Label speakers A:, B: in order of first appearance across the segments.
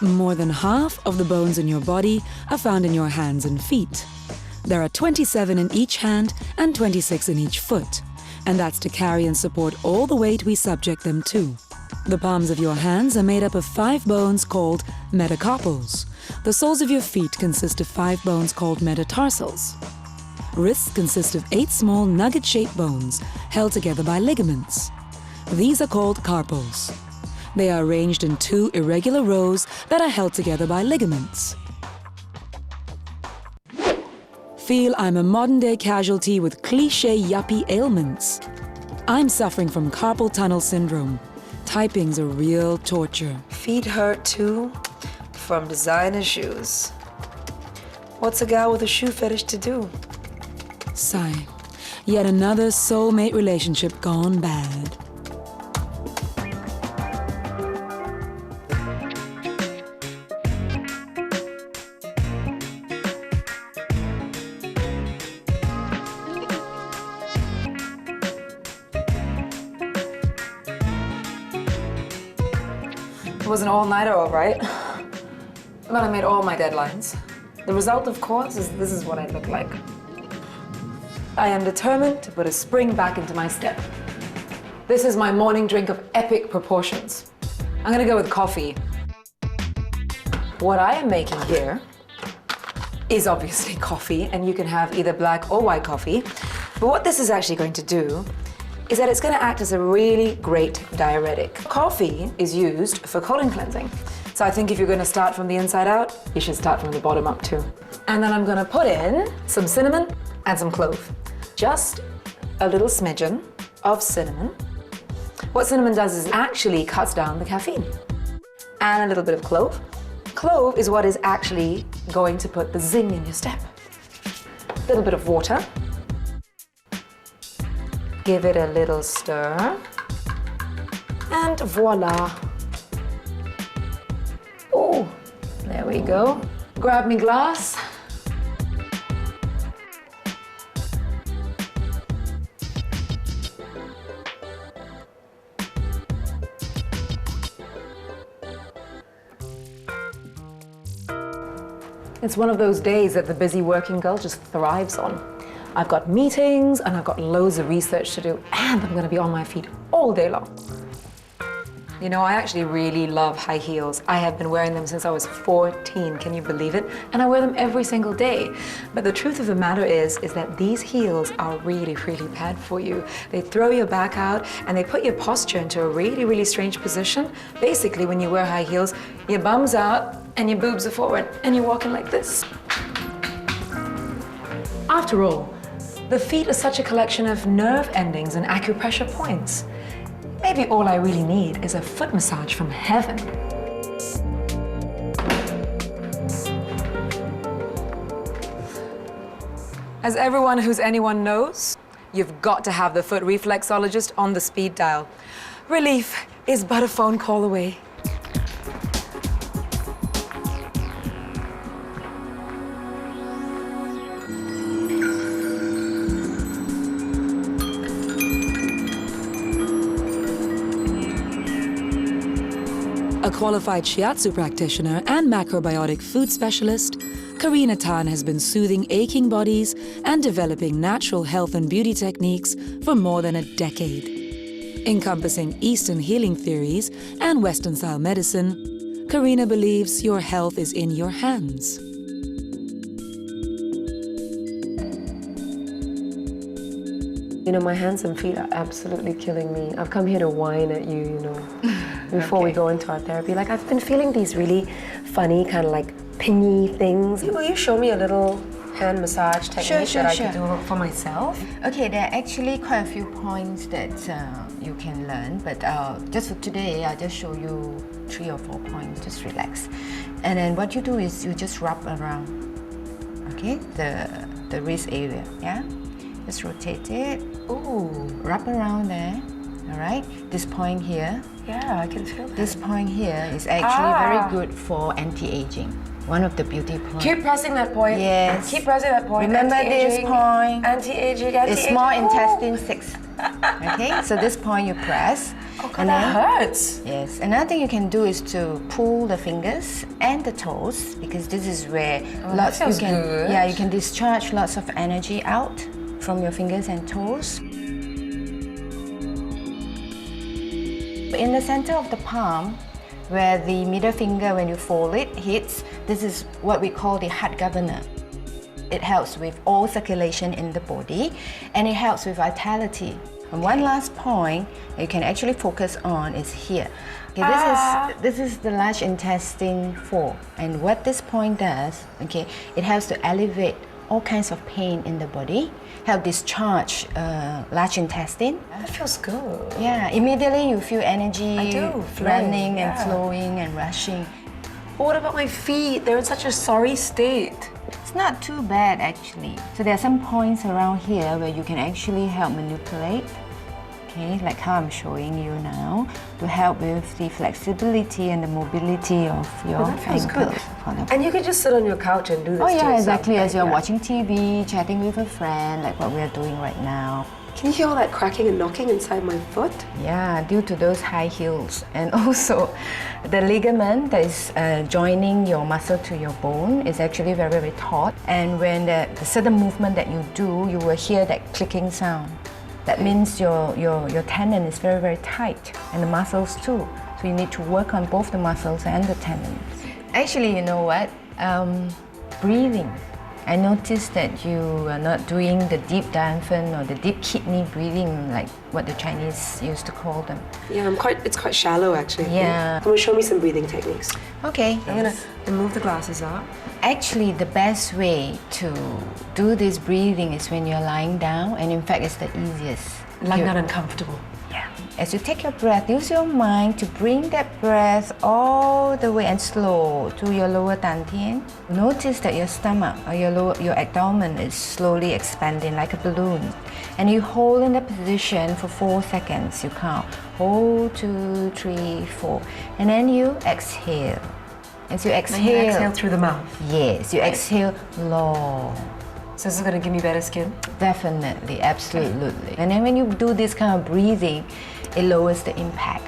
A: More than half of the bones in your body are found in your hands and feet. There are 27 in each hand and 26 in each foot, and that's to carry and support all the weight we subject them to. The palms of your hands are made up of 5 bones called metacarpals. The soles of your feet consist of 5 bones called metatarsals. Wrists consist of 8 small nugget-shaped bones held together by ligaments. These are called carpals. They are arranged in 2 irregular rows that are held together by ligaments. Feel I'm a modern-day casualty with cliché yuppie ailments. I'm suffering from carpal tunnel syndrome. Typing's a real torture.
B: Feet hurt too, from designer shoes. What's a gal with a shoe fetish to do?
A: Sigh. Yet another soulmate relationship gone bad.
B: It was an all-nighter, all right. But I made all my deadlines. The result, of course, is this is what I look like. I am determined to put a spring back into my step. This is my morning drink of epic proportions. I'm gonna go with coffee. What I am making here is obviously coffee, and you can have either black or white coffee. But what this is actually going to do is that it's going to act as a really great diuretic. Coffee is used for colon cleansing. So I think if you're going to start from the inside out, you should start from the bottom up too. And then I'm going to put in some cinnamon and some clove. Just a little smidgen of cinnamon. What cinnamon does is actually cuts down the caffeine. And a little bit of clove. Clove is what is actually going to put the zing in your step. A little bit of water. Give it a little stir, and voila. Oh, there we go. Grab me glass. It's one of those days that the busy working girl just thrives on. I've got meetings and I've got loads of research to do, and I'm gonna be on my feet all day long. You know, I actually really love high heels. I have been wearing them since I was 14, can you believe it? And I wear them every single day. But the truth of the matter is that these heels are really, really bad for you. They throw your back out and they put your posture into a really, really strange position. Basically, when you wear high heels, your bum's out and your boobs are forward and you're walking like this. After all, the feet are such a collection of nerve endings and acupressure points. Maybe all I really need is a foot massage from heaven. As everyone who's anyone knows, you've got to have the foot reflexologist on the speed dial. Relief is but a phone call away.
A: A qualified shiatsu practitioner and macrobiotic food specialist, Karina Tan has been soothing aching bodies and developing natural health and beauty techniques for more than a decade. Encompassing Eastern healing theories and Western-style medicine, Karina believes your health is in your hands.
B: You know, my hands and feet are absolutely killing me. I've come here to whine at you, before we go into our therapy. Like, I've been feeling these really funny, kind of like pingy things. Will you show me a little hand massage technique that I can do for myself?
C: Okay, there are actually quite a few points that you can learn, but just for today, I'll just show you 3 or 4 points, just relax. And then what you do is you just rub around, okay, the wrist area, yeah? Just rotate it. Ooh, wrap around there, all right? This point here.
B: Yeah, I can feel that.
C: This point here is actually very good for anti-aging. One of the beauty points.
B: Keep pressing that point.
C: Yes.
B: Keep pressing that point.
C: Remember this point.
B: Anti-aging,
C: It's small intestine 6. Okay, so this point you press.
B: Oh God, that hurts.
C: Yes, another thing you can do is to pull the fingers and the toes, because this is where you can discharge lots of energy out from your fingers and toes. In the center of the palm, where the middle finger, when you fold it, hits, this is what we call the heart governor. It helps with all circulation in the body, and it helps with vitality. And one last point you can actually focus on is here. Okay, this is the large intestine 4, and what this point does, okay, it helps to elevate all kinds of pain in the body, help discharge large intestine.
B: That feels good.
C: Yeah, immediately you feel energy running and
B: yeah.
C: flowing and rushing.
B: But what about my feet? They're in such a sorry state.
C: It's not too bad actually. So there are some points around here where you can actually help manipulate, okay, like how I'm showing you now, to help with the flexibility and the mobility of your ankles.
B: And you could just sit on your couch and do this.
C: Oh yeah,
B: to
C: exactly.
B: yourself,
C: As you're
B: right?
C: watching TV, chatting with a friend, like what we're doing right now.
B: Can you hear all that cracking and knocking inside my foot?
C: Yeah, due to those high heels, and also the ligament that is joining your muscle to your bone is actually very, very taut. And when the certain movement that you do, you will hear that clicking sound. That means your tendon is very, very tight, and the muscles too. So you need to work on both the muscles and the tendons. Actually, you know what? Breathing. I noticed that you are not doing the deep diaphragm or the deep kidney breathing like what the Chinese used to call them.
B: Yeah, it's quite shallow actually.
C: Yeah.
B: Can you show me some breathing techniques?
C: Okay.
B: I'm gonna remove the glasses out.
C: Actually, the best way to do this breathing is when you're lying down, and in fact, it's the easiest.
B: Like not uncomfortable.
C: Yeah. As you take your breath, use your mind to bring that breath all the way and slow to your lower dantian. Notice that your stomach or your abdomen is slowly expanding like a balloon. And you hold in that position for 4 seconds. You count. Hold, 2, 3, 4. And then you exhale. As you exhale.
B: And you exhale through the mouth.
C: Yes, you exhale long.
B: So this is gonna give me better skin?
C: Definitely, absolutely. And then when you do this kind of breathing, it lowers the impact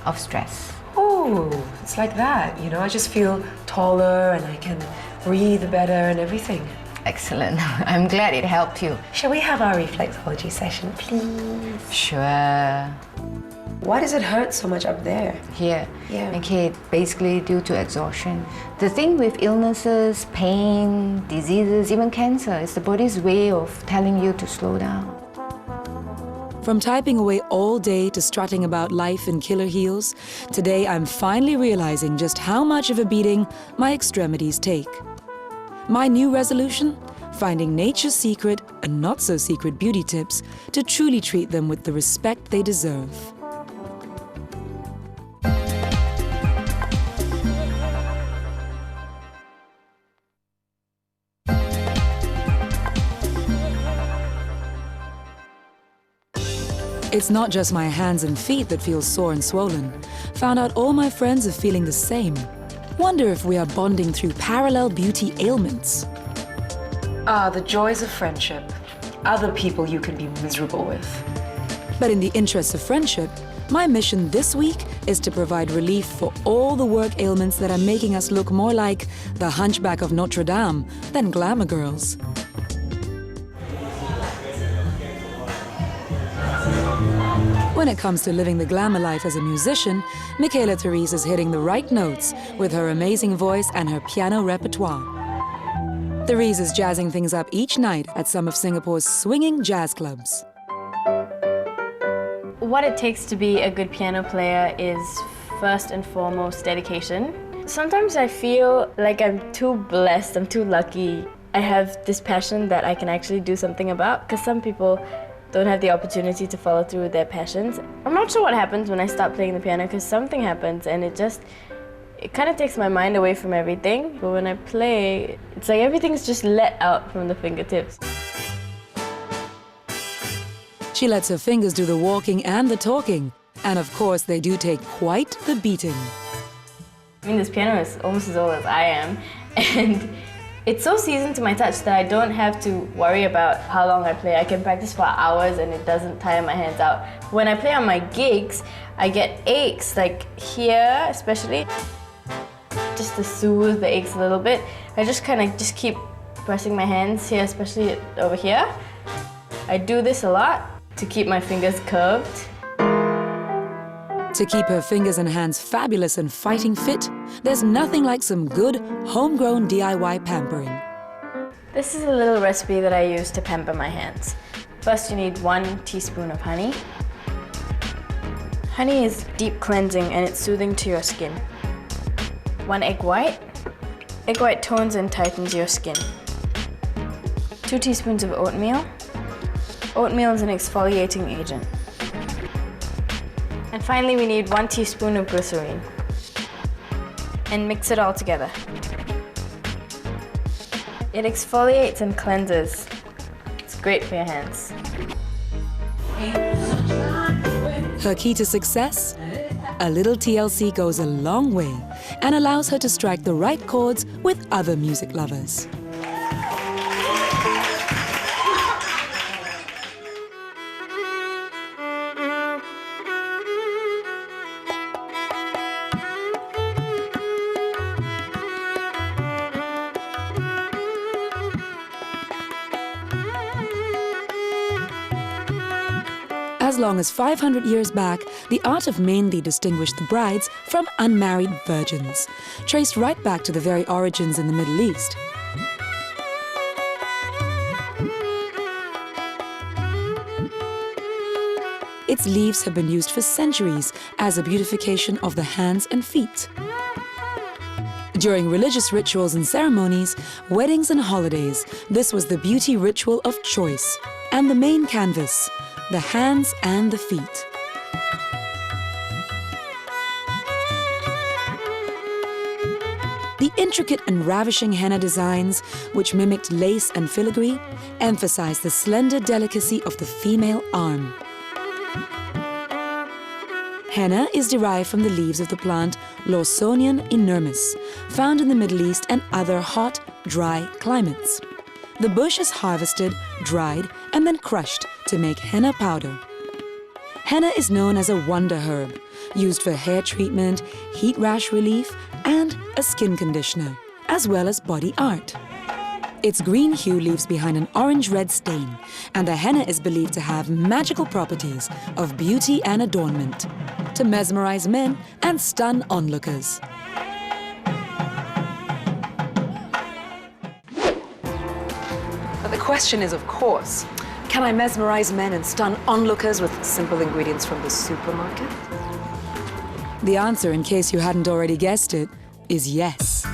C: of stress.
B: Oh, it's like that, you know, I just feel taller and I can breathe better and everything.
C: Excellent. I'm glad it helped you.
B: Shall we have our reflexology session, please?
C: Sure.
B: Why does it hurt so much up there?
C: Here.
B: Yeah.
C: Okay, basically due to exhaustion. The thing with illnesses, pain, diseases, even cancer, is the body's way of telling you to slow down.
A: From typing away all day to strutting about life in killer heels, today I'm finally realizing just how much of a beating my extremities take. My new resolution? Finding nature's secret and not so secret beauty tips to truly treat them with the respect they deserve. It's not just my hands and feet that feel sore and swollen. Found out all my friends are feeling the same. Wonder if we are bonding through parallel beauty ailments.
B: Ah, the joys of friendship. Other people you can be miserable with.
A: But in the interest of friendship, my mission this week is to provide relief for all the work ailments that are making us look more like the Hunchback of Notre Dame than glamour girls. When it comes to living the glamour life as a musician, Michaela Therese is hitting the right notes with her amazing voice and her piano repertoire. Therese is jazzing things up each night at some of Singapore's swinging jazz clubs.
D: What it takes to be a good piano player is first and foremost dedication. Sometimes I feel like I'm too blessed, I'm too lucky. I have this passion that I can actually do something about, because some people don't have the opportunity to follow through with their passions. I'm not sure what happens when I start playing the piano, because something happens and it kind of takes my mind away from everything. But when I play, it's like everything's just let out from the fingertips.
A: She lets her fingers do the walking and the talking. And of course, they do take quite the beating.
D: I mean, this piano is almost as old as I am, and it's so seasoned to my touch that I don't have to worry about how long I play. I can practice for hours and it doesn't tire my hands out. When I play on my gigs, I get aches, like here especially. Just to soothe the aches a little bit, I just kind of keep pressing my hands here, especially over here. I do this a lot to keep my fingers curved.
A: To keep her fingers and hands fabulous and fighting fit, there's nothing like some good, homegrown DIY pampering.
D: This is a little recipe that I use to pamper my hands. First, you need 1 teaspoon of honey. Honey is deep cleansing and it's soothing to your skin. 1 egg white. Egg white tones and tightens your skin. 2 teaspoons of oatmeal. Oatmeal is an exfoliating agent. And finally, we need 1 teaspoon of glycerine. And mix it all together. It exfoliates and cleanses. It's great for your hands.
A: Her key to success? A little TLC goes a long way and allows her to strike the right chords with other music lovers. As long as 500 years back, the art of mehndi distinguished the brides from unmarried virgins, traced right back to the very origins in the Middle East. Its leaves have been used for centuries as a beautification of the hands and feet. During religious rituals and ceremonies, weddings and holidays, this was the beauty ritual of choice and the main canvas, the hands and the feet. The intricate and ravishing henna designs, which mimicked lace and filigree, emphasized the slender delicacy of the female arm. Henna is derived from the leaves of the plant Lawsonian inermis, found in the Middle East and other hot, dry climates. The bush is harvested, dried, and then crushed to make henna powder. Henna is known as a wonder herb, used for hair treatment, heat rash relief, and a skin conditioner, as well as body art. Its green hue leaves behind an orange-red stain, and the henna is believed to have magical properties of beauty and adornment, to mesmerize men and stun onlookers.
B: But the question is, of course, can I mesmerize men and stun onlookers with simple ingredients from the supermarket?
A: The answer, in case you hadn't already guessed it, is yes.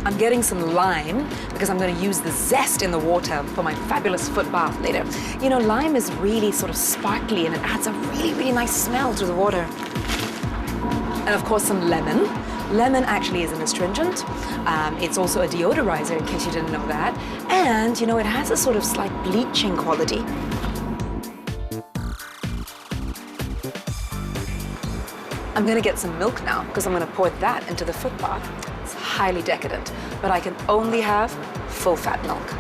B: I'm getting some lime because I'm going to use the zest in the water for my fabulous foot bath later. You know, lime is really sort of sparkly and it adds a really, really nice smell to the water. And of course, some lemon. Lemon actually is an astringent. It's also a deodorizer, in case you didn't know that. And, you know, it has a sort of slight bleaching quality. I'm going to get some milk now because I'm going to pour that into the foot bath. It's highly decadent, but I can only have full-fat milk.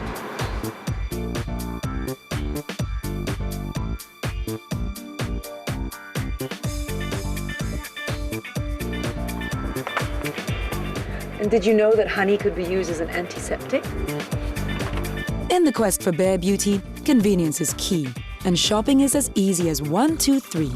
B: And did you know that honey could be used as an antiseptic?
A: In the quest for bare beauty, convenience is key, and shopping is as easy as 1, 2, 3.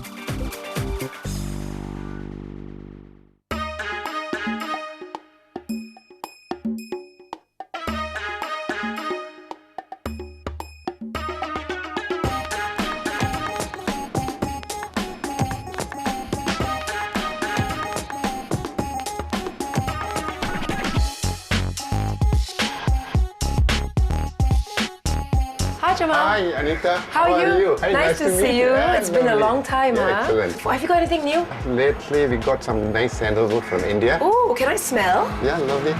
B: Mom.
E: Hi, Anita.
B: How are you?
E: Hi,
B: nice to see
E: meet
B: you.
E: Yeah,
B: It's been a
E: lovely.
B: long time,
E: Yeah,
B: huh?
E: excellent.
B: Have you got anything new?
E: Lately, we got some nice sandalwood from India.
B: Oh, can I smell?
E: Yeah, lovely.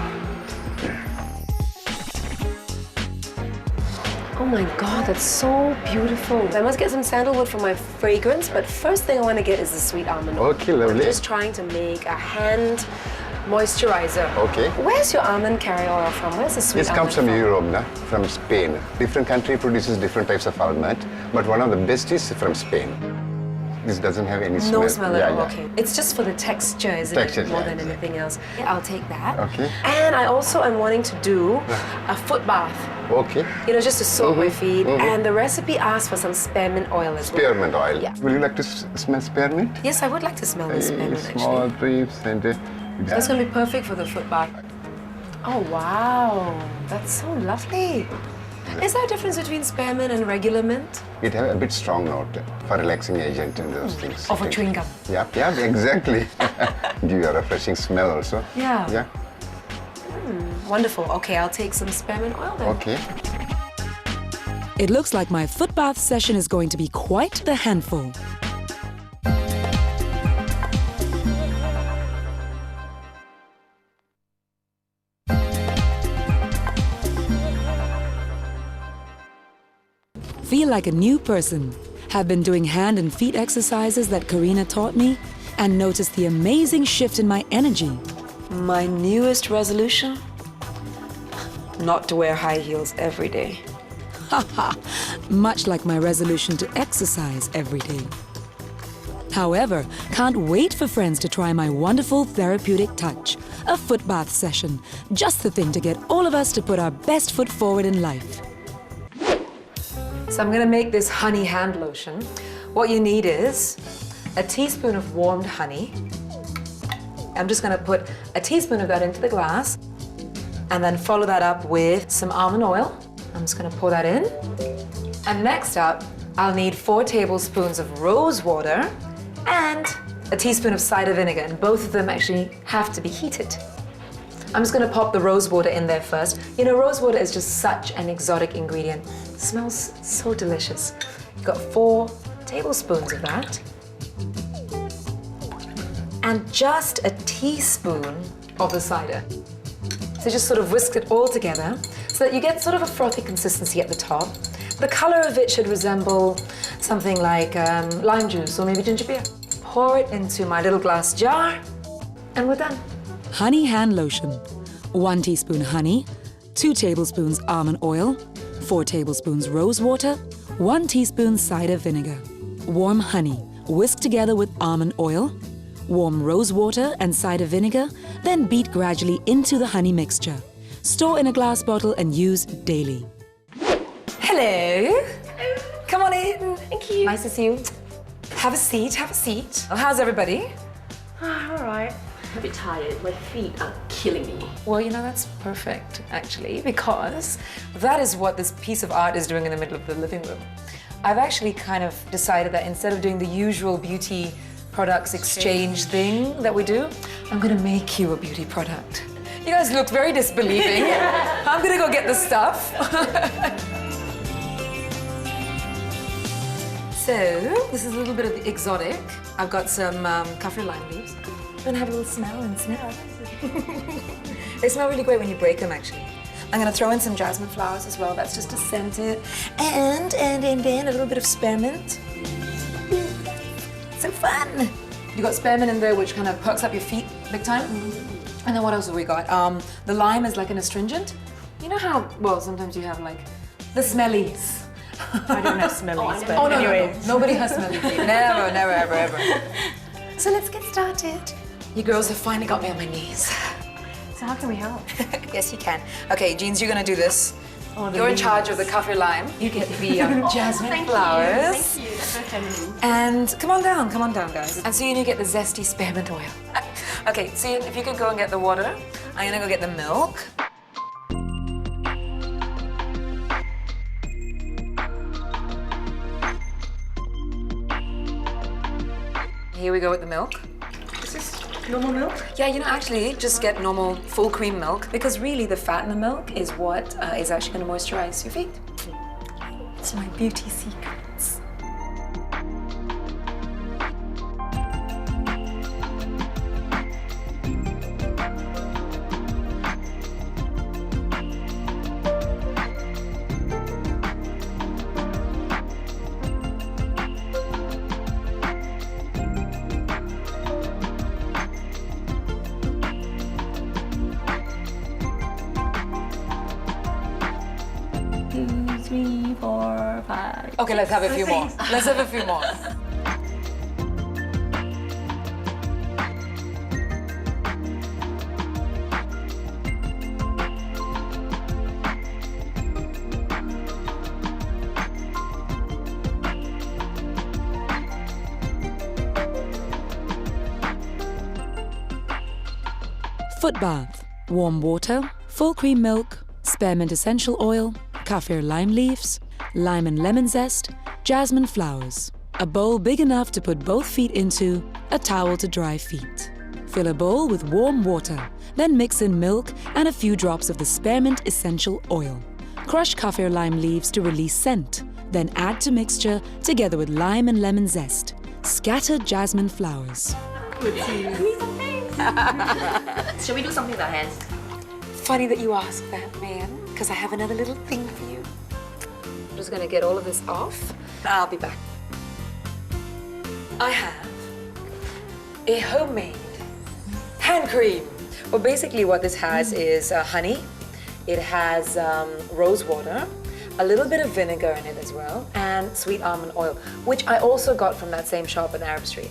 B: Oh my God, that's so beautiful. I must get some sandalwood for my fragrance, but first thing I want to get is the sweet almond oil.
E: Okay, lovely.
B: I'm just trying to make a hand moisturizer.
E: Okay.
B: Where's your almond carry oil from? Where's the sweet
E: This
B: almond
E: comes from Europe, na? From Spain. Different country produces different types of almond, but one of the best is from Spain. This doesn't have any smell.
B: No smell at all,
E: yeah.
B: okay. It's just for the texture, isn't
E: Texture,
B: it? More
E: yeah,
B: than
E: exactly.
B: anything else. Yeah, I'll take that.
E: Okay.
B: And I also am wanting to do a foot bath.
E: Okay.
B: You know, just to soak my feet. And the recipe asks for some spearmint oil as well.
E: Spearmint oil.
B: Yeah.
E: Will you like to smell spearmint?
B: Yes, I would like to smell the spearmint
E: Small
B: actually.
E: briefs and...
B: That's gonna be perfect for the foot bath. Oh wow, that's so lovely. Is there a difference between spearmint and regular mint?
E: It has a bit strong note for relaxing agent and those things.
B: Or for chewing gum?
E: Yeah, yeah, exactly. Give you a refreshing smell also.
B: Yeah.
E: Yeah.
B: Wonderful. Okay, I'll take some spearmint oil then.
E: Okay.
A: It looks like my foot bath session is going to be quite the handful. Feel like a new person. Have been doing hand and feet exercises that Karina taught me and noticed the amazing shift in my energy.
B: My newest resolution? Not to wear high heels every day.
A: Much like my resolution to exercise every day. However, can't wait for friends to try my wonderful therapeutic touch, a foot bath session. Just the thing to get all of us to put our best foot forward in life.
B: So I'm gonna make this honey hand lotion. What you need is a teaspoon of warmed honey. I'm just gonna put a teaspoon of that into the glass and then follow that up with some almond oil. I'm just gonna pour that in. And next up, I'll need 4 tablespoons of rose water and a teaspoon of cider vinegar, and both of them actually have to be heated. I'm just gonna pop the rose water in there first. You know, rose water is just such an exotic ingredient. It smells so delicious. You've got 4 tablespoons of that. And just a teaspoon of the cider. So just sort of whisk it all together so that you get sort of a frothy consistency at the top. The color of it should resemble something like lime juice or maybe ginger beer. Pour it into my little glass jar and we're done.
A: Honey hand lotion. 1 teaspoon honey, 2 tablespoons almond oil, 4 tablespoons rose water, 1 teaspoon cider vinegar. Warm honey, whisk together with almond oil. Warm rose water and cider vinegar, then beat gradually into the honey mixture. Store in a glass bottle and use daily.
B: Hello. Come on in.
D: Thank you.
B: Nice to see you. Have a seat, have a seat. Well, how's everybody?
D: All right. A bit tired. My feet are killing me.
B: Well, you know, that's perfect, actually, because that is what this piece of art is doing in the middle of the living room. I've actually kind of decided that instead of doing the usual beauty products exchange thing that we do, I'm gonna make you a beauty product. You guys look very disbelieving. I'm gonna go get the stuff. So, this is a little bit of the exotic. I've got some kaffir lime leaves. I'm gonna have a little smell and smell. They smell really great when you break them, actually. I'm gonna throw in some jasmine flowers as well. That's just to scent it. And then a little bit of spearmint. So fun! You got spearmint in there, which kind of perks up your feet big time. And then what else have we got? The lime is like an astringent. You know how, well, sometimes you have like the smellies.
F: I don't have smellies, but
B: Oh, no,
F: anyway.
B: no. Nobody has smelly feet. Never, never, ever, ever. So let's get started. You girls have finally got me on my knees.
F: So how can we help?
B: Yes, you can. Okay, Jeans, you're gonna do this.
F: Oh, the
B: You're in
F: leaves.
B: charge of the kaffir lime. You get the jasmine flowers.
D: Thank you. That's very feminine.
B: And come on down, guys. And so you need to get the zesty spearmint oil. Okay, so if you could go and get the water, I'm gonna go get the milk. Here we go with the milk.
F: Is this normal milk?
B: Yeah, you know, actually, just get normal full cream milk because really the fat in the milk is what is actually going to moisturize your feet. That's my beauty secrets. Okay, let's have a few more. Let's have a few more.
A: Foot bath, warm water, full cream milk, spearmint essential oil, kaffir lime leaves, lime and lemon zest, jasmine flowers, a bowl big enough to put both feet into, a towel to dry feet. Fill a bowl with warm water, then mix in milk and a few drops of the spearmint essential oil. Crush kaffir lime leaves to release scent, then add to mixture together with lime and lemon zest. Scatter jasmine flowers.
F: Shall we do something with our hands?
B: Funny that you ask that, man, because I have another little thing for you. I'm just gonna get all of this off. I'll be back. I have a homemade hand cream. Well, basically what this has is honey. It has rose water, a little bit of vinegar in it as well, and sweet almond oil, which I also got from that same shop in Arab Street.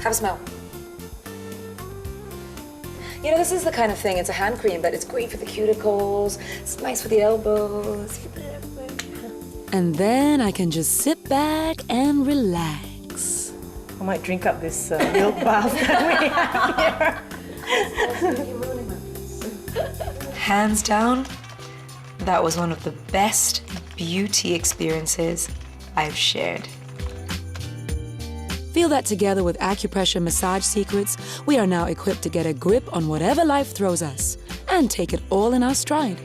B: Have a smell. You know, this is the kind of thing, it's a hand cream, but it's great for the cuticles, it's nice for the elbows.
A: And then I can just sit back and relax.
F: I might drink up this milk bath that we have here.
B: Hands down, that was one of the best beauty experiences I've shared.
A: Feel that together with Acupressure Massage Secrets, we are now equipped to get a grip on whatever life throws us and take it all in our stride.